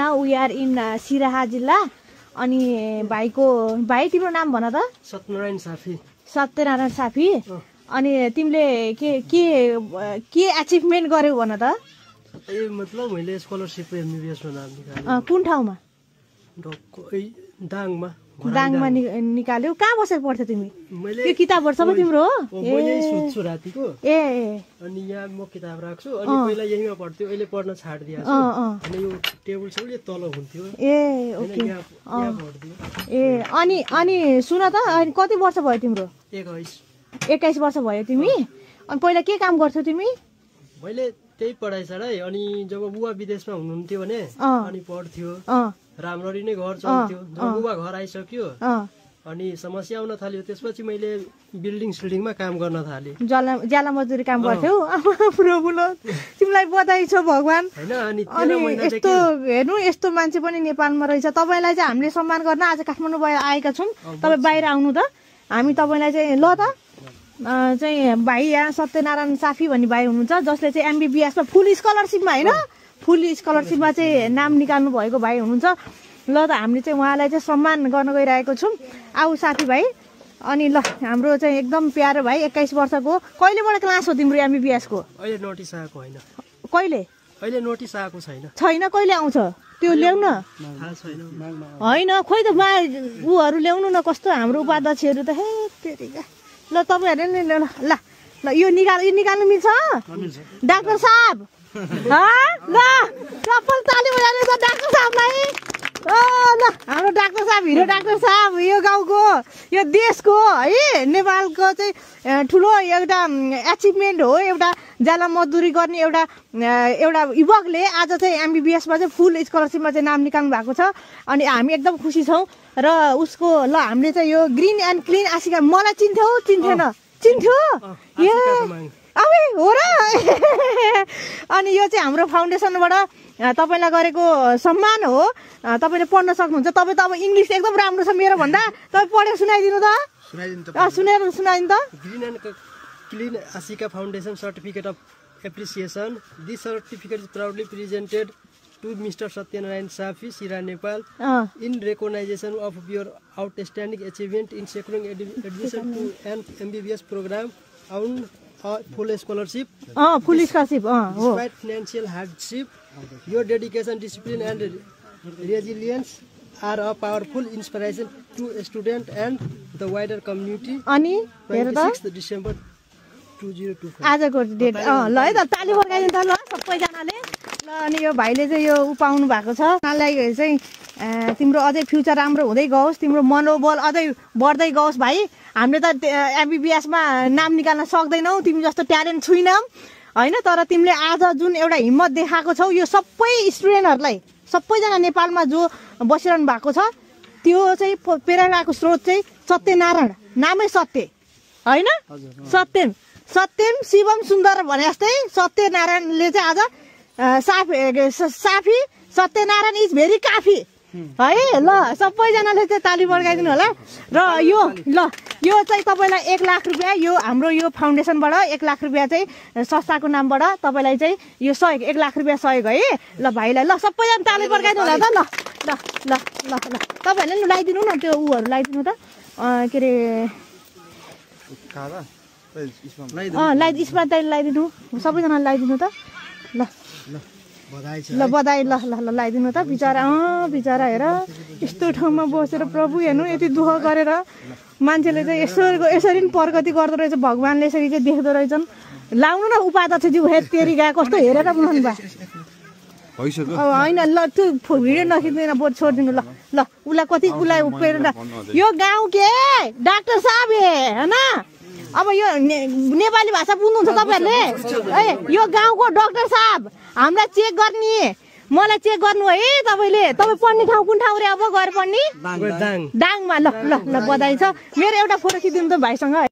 Now we are in Siraha जिल्ला। अनि भाइ तिम्रो नाम भन त? सत्यनारायण साफी। सत्यनारायण साफी। अनि तिमीले के अचिभमेन्ट गर्यौ भन त? मतलब मैले स्कलरशिप एमबीबीएस मा नाम निकाले। कुन ठाउँमा? दाङमा निकाल्यौ। कहाँ बसेर पढ्थ्यौ तिमी? त्यो किताबहरु सबै तिम्रो हो? मैले सुत्छु रातिको। अनि यहाँ म किताब राख्छु। अनि पहिला यहीँमा पढ्थ्यो, अहिले पढ्न छाड्दिया छु। अनि यो टेबल छ उले तल हुन्थ्यो। ओके। यहाँ पढ्थ्यो। अनि सुन त, अनि कति वर्ष भयो तिम्रो? 21 वर्ष भयो तिमी? अनि पहिला के काम गर्थ्यौ तिमी? मैले त्यही पढाइ सढाइ। अनि जब बुवा विदेशमा हुनुहुन्थ्यो भने अनि पढ्थ्यो। राम्ररी नै घर चल्थ्यो। जब बुवा घर आइसक्यो अनि समस्या आउन थाल्यो, त्यसपछि मैले बिल्डिङमा काम गर्न थालेँ। ज्याला मजदुरी काम गर्थ्यौ? प्रभुले तिमीलाई बधाई छ भगवान। अनि यस्तो हेर्नु, यस्तो मान्छे पनि नेपालमा रहेछ। तपाईलाई चाहिँ हामीले सम्मान गर्न आज काठमाडौँ आएका छौँ। तपाईँ बाहिर आउनु त, हामी तपाईँलाई चाहिँ ल त चाहिँ भाइ यहाँ सत्यनारायण साफी भन्ने भाइ हुनुहुन्छ, जसले चाहिँ एमबीबीएसमा फुल स्कलरसिपमा होइन, फुल स्कलरसिपमा चाहिँ नाम निकाल्नु भएको भाइ हुनुहुन्छ। ल त हामीले चाहिँ उहाँलाई चाहिँ सम्मान गर्न गइरहेको छौँ। आऊ साथी भाइ। अनि ल हाम्रो चाहिँ एकदम प्यारो भाइ 21 वर्षको। कहिलेबाट क्लास हो तिम्रो एमबीबीएसको? अहिले नोटिस आएको होइन। कहिले? अहिले नोटिस आएको छैन। कहिले आउँछ त्यो ल्याउन? होइन खोइ त उहरू ल्याउनु न। कस्तो हाम्रो उपाध्यक्षहरू त हे तेरिका। ल तपाईँहरूले ल यो निकाल्नु मिल्छ? डाक्टर साहब ल सफल ताली बजाउनु छ डाक्टर साहबलाई। ल हाम्रो डाक्टर साहब, हिरो डाक्टर साहब, यो गाउँको, यो देशको है, नेपालको चाहिँ ठुलो एउटा एचिभमेन्ट हो। एउटा ज्याला मजदुरी गर्ने एउटा युवकले आज चाहिँ एमबीबीएसमा चाहिँ फुल स्कलरसिपमा चाहिँ नाम निकाल्नु भएको छ। अनि हामी एकदम खुसी छौँ। र उसको ल हामीले चाहिँ यो ग्रिन एन्ड क्लिन आशिका, मलाई चिन्थेन? चिन्थ्यो ए अब हो र। अनि यो चाहिँ हाम्रो फाउन्डेसनबाट तपाईँलाई गरेको सम्मान हो। तपाईँले पढ्न सक्नुहुन्छ। तपाईँ त अब इङ्ग्लिस एकदम राम्रो छ मेरो भन्दा। तपाईँ पढेर सुनाइदिनु त। सुनाइदिनु त। Green and clean Ashika foundation certificate of appreciation. This certificate is proudly presented to Mr. Satyanarayan Safi, Sira, Nepal, in recognition of your outstanding achievement in securing admission to an MBBS program on full scholarship. Full scholarship. Despite financial hardship, your dedication, discipline, and resilience are a powerful inspiration to students and the wider community. 26th December 2025. आजको date ल है त ताली बजाइदिनु त ल सबैजनाले। ल अनि यो भाइले चाहिँ यो पाउनु भएको छ। उहाँलाई चाहिँ तिम्रो अझै फ्युचर राम्रो हुँदै गओस्, तिम्रो मनोबल अझै बढ्दै गओस् भाइ। हामीले त एमबीबीएसमा नाम निकाल्न सक्दैनौ, तिमी जस्तो ट्यालेन्ट छैनौ हैन, तर तिमीले आज जुन एउटा हिम्मत देखाएको छौ, यो सबै स्टुडेन्टहरुलाई, सबैजना नेपालमा जो बसिरहनु भएको छ, त्यो चाहिँ प्रेरणाको स्रोत चाहिँ सत्यनारायण, नामै सत्य हैन, सत्यम शिवम सुन्दर भने जस्तै सत्यनारायणले चाहिँ आज साफी सत्यनारायण इज भेरी काफी है। ल सबैजनाले चाहिँ ताली बजाइदिनु होला। र यो चाहिँ तपाईलाई 1 लाख रुपैयाँ, यो हाम्रो यो फाउन्डेसनबाट 1 लाख रुपैयाँ चाहिँ संस्थाको नामबाट तपाईलाई चाहिँ यो सहयोग 1 लाख रुपैयाँ सहयोग है। ल भाइलाई ल सबैजना ताली बजाइदिनु होला त। ल ल ल ल ल तपाईहरुले लगाइदिनु न, त्यो उहरु लगाइदिनु त, के रे लगाइदिनु, सबैजना लगाइदिनु त। ल ल बधाई, ल ल ल लगाइदिनु त। बिचारा बिचारा हेर यस्तो ठाउँमा बसेर प्रभु हेर्नु, यति दुःख गरेर मान्छेले चाहिँ यसरी पनि प्रगति गर्दो रहेछ, भगवानले यसरी चाहिँ देख्दो रहेछन्। लाउनु न उपाध्यक्षज्यू, हे तेरी गए कस्तो हेरेर बनाउनु भयो होइन। ल त्यो भिडियो नखिच्दैन, बोट छोडिदिनु। ल ल उसलाई कति उसलाई प्रेरणा, यो गाउँ के डाक्टर साहब हैन, अब यो नेपाली भाषा बुझ्नुहुन्छ तपाईहरुले? ए यो गाउँको डाक्टर साहब हामीलाई चेक गर्ने, मलाई चेक गर्नु है तपाईले। तपाई पढ्ने ठाउँ कुन ठाउँ रे अब गएर पढ्ने? दाङमा। ल ल ल बधाई छ। मेरो एउटा फोटो खिचिदिनु त भाइसँग।